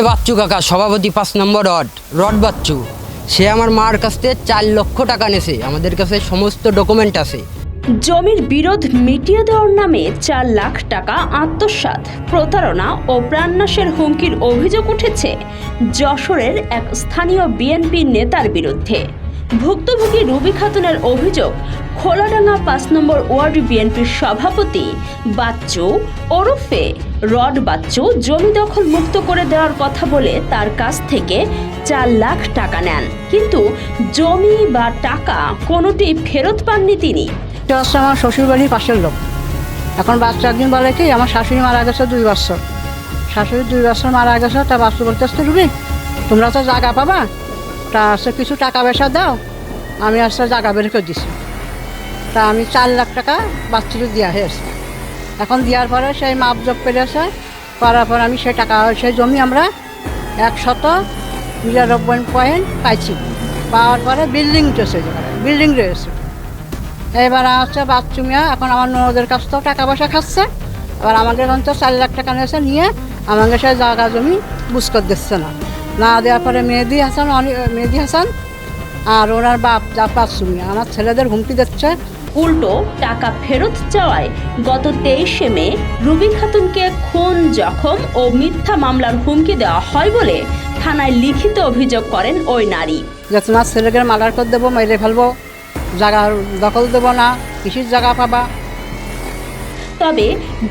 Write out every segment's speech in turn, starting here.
বাচ্চু কাকা সভাপতি ৫ নম্বর রড বাচ্চু, সে আমার মার কাছ থেকে ৪ লক্ষ টাকা নেছে। আমাদের কাছে সমস্ত ডকুমেন্ট আছে। জমির বিরোধ মিটিয়ে দেওয়ার নামে ৪ লাখ টাকা আত্মসাৎ, প্রতারণা ও প্রাণনাশের হুমকির অভিযোগ উঠেছে যশোরের এক স্থানীয় বিএনপি নেতার বিরুদ্ধে। ভুক্তভোগী রুবি খাতুনের অভিযোগ, খোলাডাঙ্গা ৫ নম্বর ওয়ার্ড বিএনপির সভাপতি বাচ্চু ওরফে রড বাচ্চু জমি দখল মুক্ত করে দেওয়ার কথা বলে তার কাছ থেকে ৪ লাখ টাকা নেন, কিন্তু জমি বা টাকা কোনোটি ফেরত পাননি তিনি। এটা হচ্ছে আমার শ্বশুরবাড়ির পাশের লোক। এখন বাচ্চা একদিন বলে কি, আমার শাশুড়ি মারা গেছে 2 বছর, শাশুড়ি 2 বছর মারা গেছে। তা বাচ্চু বলতেছে, রুবি তোমরা তো জায়গা পাবা, তা হচ্ছে কিছু টাকা পয়সা দাও, আমি আসছে জায়গা বের করে দিছি। তা আমি ৪ লাখ টাকা বাচ্চাকে দেওয়া হয়েছে। এখন দেওয়ার পরে সেই মাপ জব করেছে, করার পর আমি সেই টাকা সেই জমি আমরা 199 পাইছি। পাওয়ার পরে বিল্ডিং উঠেছে, বিল্ডিং রয়েছে। এবার হচ্ছে বাচ্চু মিয়া এখন আমার ননদের কাছ থেকেও টাকা পয়সা খাচ্ছে। এবার আমাদের অন্তত ৪ লাখ টাকা নিয়েছে, নিয়ে আমাকে সেই জায়গা জমি বুঝ করে দিচ্ছে না দেওয়ার পরে মেহেদি হাসান আর ওনার বাপ যা বাচ্চু মিয়া আমার ছেলেদের হুমকি দিচ্ছে। উল্টো টাকা ফেরত চাওয়ায় গত 23শে মে রুবি খাতুনকে খুন, জখম ও মিথ্যা মামলার হুমকি দেওয়া হয় বলে থানায় লিখিত অভিযোগ করেন ওই নারী। যে তোমার ছেলেকে মার্ডার করে দেবো, মেরে ফেলবো, জায়গা দখল দেবো না, কৃষির জায়গা পাবা। তবে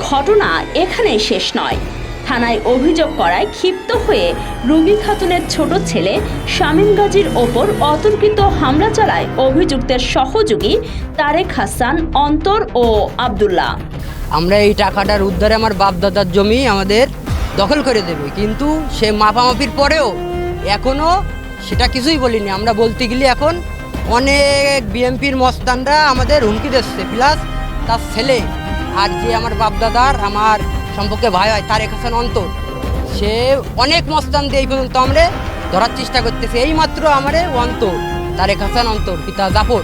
ঘটনা এখানেই শেষ নয়। থানায় অভিযোগ করায় ক্ষিপ্ত হয়ে রুবি খাতুনের ছোট ছেলে শামীম গাজীর ওপর অতর্কিত হামলা চালায় অভিযুক্তের সহযোগী তারেক হাসান, অন্তর ও আব্দুল্লাহ। আমরা এই টাকাটার উদ্ধারে আমার বাপ দাদার জমি আমাদের দখল করে দেবে, কিন্তু সে মাপামাপির পরেও এখনও সেটা কিছুই বলিনি। আমরা বলতে গেলে এখন অনেক বিএনপির মস্তানরা আমাদের হুমকি দিচ্ছে, প্লাস তার ছেলে আর যে আমার বাপ দাদার আমার সম্পর্কে ভাই হয় তারেক হাসান, অন্তর, সে অনেক মস্তান দিয়ে এই পর্যন্ত আমরা ধরার চেষ্টা করতেছে। এইমাত্র আমারে অন্তর, তারেক হাসান অন্তর পিতা জাফর,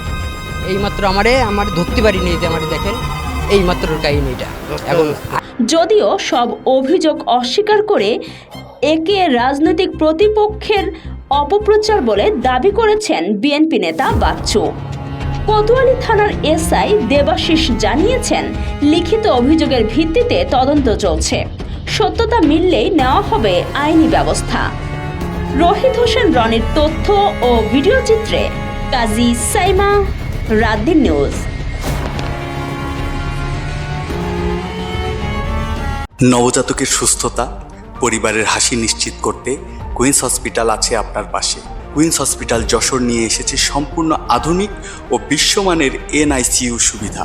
এইমাত্র আমার ধরতে পারিনি। যে আমার দেখেন এইমাত্র কাহিনীটা। এখন যদিও সব অভিযোগ অস্বীকার করে একে রাজনৈতিক প্রতিপক্ষের অপপ্রচার বলে দাবি করেছেন বিএনপি নেতা বাচ্চু। কোতোয়ালি থানার এসআই দেবাশিস জানিয়েছেন, লিখিত অভিযোগের ভিত্তিতে তদন্ত চলছে, সত্যতা মিললেই নেওয়া হবে আইনি ব্যবস্থা। রহিত হোসেন রনির তথ্য ও ভিডিও চিত্রে কাজী সাইমা, রাতদিন নিউজ। নবজাতকের সুস্থতা, পরিবারের হাসি নিশ্চিত করতে কুইন্স হসপিটাল আছে আপনার পাশে। কুইন্স হসপিটাল যশোর নিয়ে এসেছে সম্পূর্ণ আধুনিক ও বিশ্বমানের NICU সুবিধা।